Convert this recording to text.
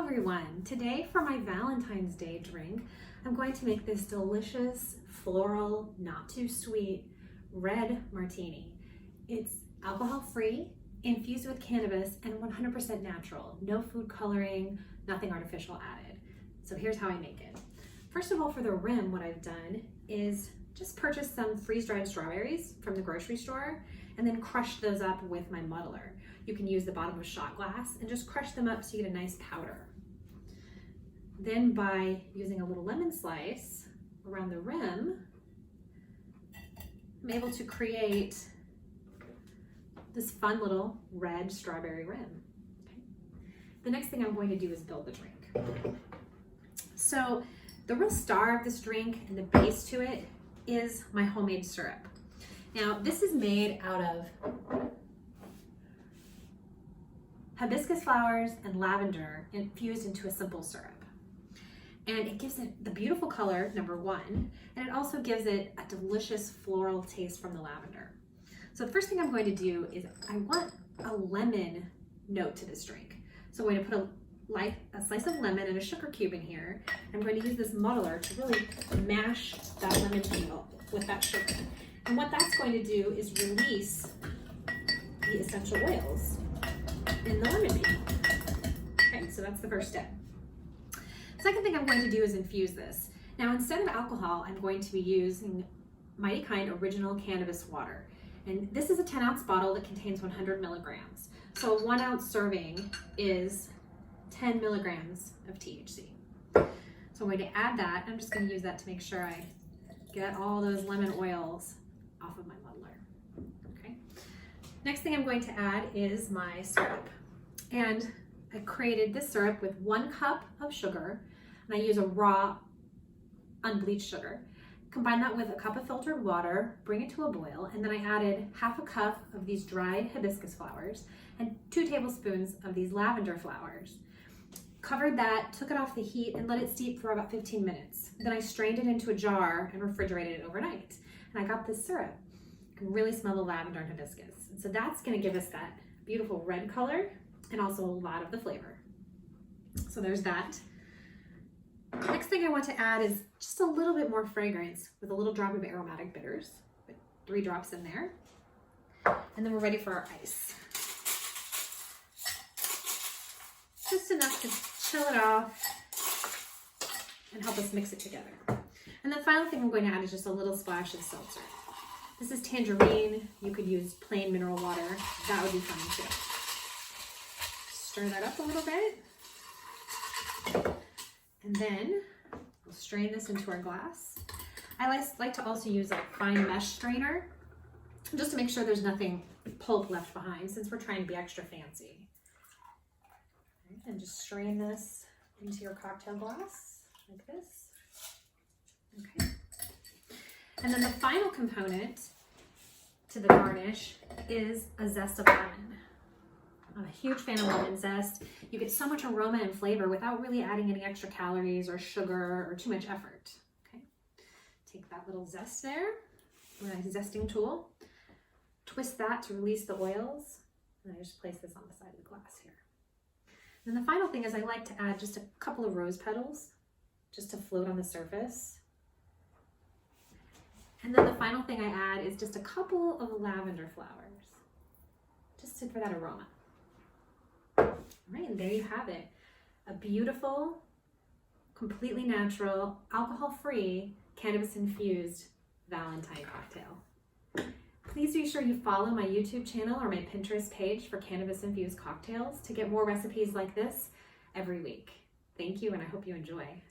everyone. Today for my Valentine's Day drink, I'm going to make this delicious, floral, not too sweet, red martini. It's alcohol-free, infused with cannabis, and 100% natural. No food coloring, nothing artificial added. So here's how I make it. First of all, for the rim, what I've done is just purchase some freeze-dried strawberries from the grocery store and then crush those up with my muddler. You can use the bottom of a shot glass and just crush them up so you get a nice powder. Then by using a little lemon slice around the rim, I'm able to create this fun little red strawberry rim. Okay. The next thing I'm going to do is build the drink. So the real star of this drink and the base to it is my homemade syrup. Now this is made out of hibiscus flowers and lavender infused into a simple syrup. And it gives it the beautiful color, number one, and it also gives it a delicious floral taste from the lavender. So the first thing I'm going to do is I want a lemon note to this drink. So I'm going to put a slice of lemon and a sugar cube in here. I'm going to use this muddler to really mash that lemon peel with that sugar. And what that's going to do is release the essential oils in the lemon peel. Okay, so that's the first step. Second thing I'm going to do is infuse this. Now instead of alcohol, I'm going to be using Mighty Kind Original Cannabis Water. And this is a 10-ounce bottle that contains 100 milligrams. So a 1-ounce serving is 10 milligrams of THC. So I'm going to add that. I'm just going to use that to make sure I get all those lemon oils off of my muddler. Okay. Next thing I'm going to add is my syrup. And I created this syrup with 1 cup of sugar, and I use a raw, unbleached sugar. Combine that with a cup of filtered water, bring it to a boil, and then I added half a cup of these dried hibiscus flowers and 2 tablespoons of these lavender flowers. Covered that, took it off the heat, and let it steep for about 15 minutes. Then I strained it into a jar and refrigerated it overnight. And I got this syrup. You can really smell the lavender and hibiscus. And so that's gonna give us that beautiful red color and also a lot of the flavor. So there's that. Next thing I want to add is just a little bit more fragrance with a little drop of aromatic bitters, with 3 drops in there. And then we're ready for our ice. Just enough to chill it off and help us mix it together. And the final thing I'm going to add is just a little splash of seltzer. This is tangerine. You could use plain mineral water. That would be fine too. Stir that up a little bit. And then we'll strain this into our glass. I like to also use a fine mesh strainer just to make sure there's nothing pulp left behind since we're trying to be extra fancy. And just strain this into your cocktail glass like this. Okay. And then the final component to the garnish is a zest of lemon. I'm a huge fan of lemon zest. You get so much aroma and flavor without really adding any extra calories or sugar or too much effort. Okay. Take that little zest there with a zesting tool. Twist that to release the oils. And I just place this on the side of the glass here. And the final thing is I like to add just a couple of rose petals just to float on the surface. And then the final thing I add is just a couple of lavender flowers, just for that aroma. All right, and there you have it. A beautiful, completely natural, alcohol-free, cannabis-infused Valentine cocktail. Please be sure you follow my YouTube channel or my Pinterest page for Cannabis Infused Cocktails to get more recipes like this every week. Thank you, and I hope you enjoy.